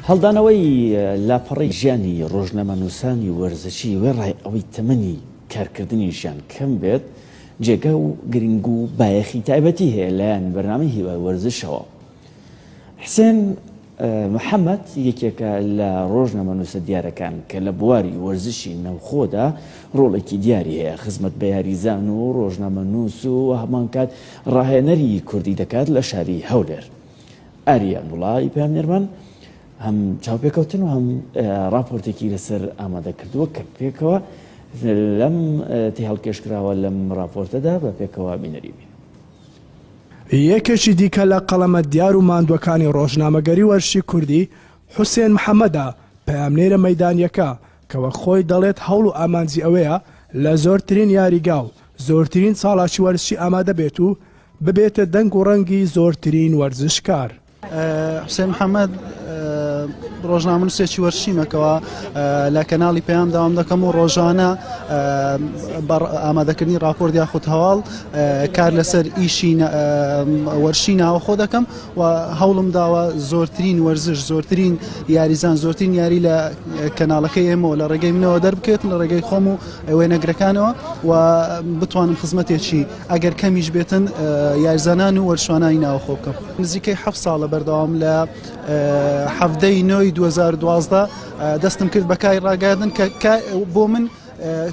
هەڵدانەوەی لاپەڕی ژیانی ڕۆژنامەنووسانی وەرزشی وێڕای ئەوەی تەمەنی کارکردنیشیان کەم بێت جێگە و گرنگ و بایەخی تایبەتی هەیە لایەن بەرنامەی هیوای وەرزشەوە. حسێن محەممەد یەکێکە لە ڕۆژنامەنووسە دیارەکان کە لە بواری وەرزشی نەوخۆدا ڕۆڵێکی دیاری هەیە، خزمەت بە یاریزان و ڕۆژنامەنووس و هەمان کات ڕاهێنەری کوردی دەکات لە شاری هەولێر. ئاریان وڵای پامێرمان هەم چاوپێکەوتن و هەم راپۆرتێکی لەسەر ئامادە کردووە کە پێکەوە لەم تی هەڵکێشکراوە لەم راپۆرتەدا بە پێکەوە بینەریبین. یەکێکی دیکە لە قەڵەمە دیار و ماندوەکانی ڕۆژنامەگەری وەرزشی کوردی حوسێن محەممەدە، پەیامنێرە مەیدانیەکە کەوە خۆی دەڵێت هەوڵ و ئامانجی ئەوەیە لە زۆرترین یاریگا و زۆرترین ساڵاکی وەرزشی ئامادە بێت و ببێتە دەنگ و ڕەنگی زۆرترین وەرزشکار. حوسێن محەممەد ڕۆژنامەنووسێکی وەرزشیمەکەوە لە کەناڵی پەیام داوام دەکەم و ڕۆژانە ئامادەکردنی راپۆرت یاخود هەواڵ کار لەسەر ئیشی وەرزشی ناوەخۆ دەکەم و هەوڵم داوە زۆرترین وەرزش، زۆرترین یاریزان، زۆرترین یاری لە کەناڵەکەی ئێمەوە لە ڕێگەی منەوە دەربکێت، لە ڕێگەی خۆم و وێنەگرەکانەوە و بتوانم خزمەتێکی ئەگەر کەمیش بێتن یاریزانان و وەرزشوانانی ناوەخۆ بکەم. نزیکەی 7 ساڵە بەردەوام لە 2012 دەستم کرد بە کاری ڕاگەاندن کە بۆ من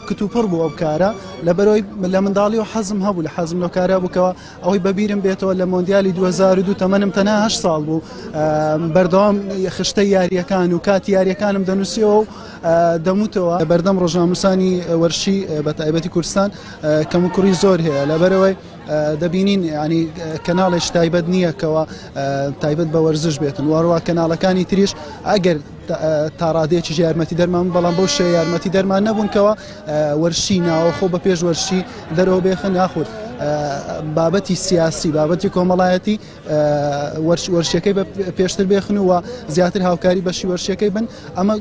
کتوپڕ بوو ئەو کارە لەبەرەوەی لە منداڵی و حەزم هەبوو، لە حەزم لەو کارە بووکەوە ئەوەی بەبیرم بێتەوە لە مۆندیالی 2002 تەمەنم تەنها 8 ساڵ بوو، بەردەوام خشتەی یاریەکان و کاتی یاریەکانم دەنووسیەوە و دەموتەوە بەردەم ڕۆژنامەنووسانی وەرزشی بە تایبەتی کوردستان کەم و کوڕی زۆر هەیە، لەبەرەوەی دەبینین ینی کەناڵێک تایبەت نییە کەەوە تایبەت بە وەرزش بێتن، واڕوا کەناڵەکانی تریش ئەگەر تا ڕادەیەکی یارمەتی دەرمان بەڵام بەو شێ یارمەتی دەرمان نەبوونکەوە وەرزشی ناوەخۆ بە پێش وەرزشی دەرەوە بێخن یاخود بابەتی سیاسی، بابەتی کۆمەڵایەتی وەرزشیەکەی بە پێشتر بێخن و زیاتر هاوکاری بەشی وەرزشیەکەی بن، ئەمە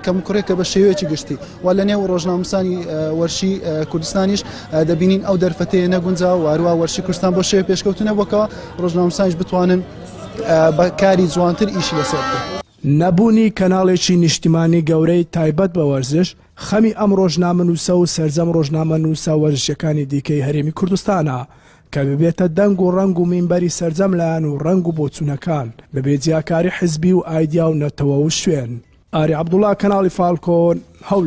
کەم کوڕێکە بە شێوەیەکی گشتی و لە نێو ڕۆژنامەنووسانی وەرزشی کوردستانیش دەبینین ئەو دەرفەتەیە نەگونجا و هەروە وەرزشی کوردستان بۆ شێوە پێشکەوتنە بۆکەوە ڕۆژنامەنووسانیش بتوانن بە کاری جوانتر ئیشی لەسەر بکەن. نەبوونی کەناڵێکی نیشتیمانی گەورەی تایبەت بە وەرزش خەمی ئەم ڕۆژنامەنووسە و سەرجەم ڕۆژنامەنووسە وەرزشیەکانی دیکەی هەرێمی کوردستانە کە ببێتە دەنگ و ڕەنگ و مینبەری سەرجەم لایەن و ڕەنگ و بۆچوونەکان بەبێ جیاکاری حیزبی و ئایدیا و نەتەوە و شوێن. ئاری عەبدوڵڵا، کەناڵی فالکۆن، هەولێر.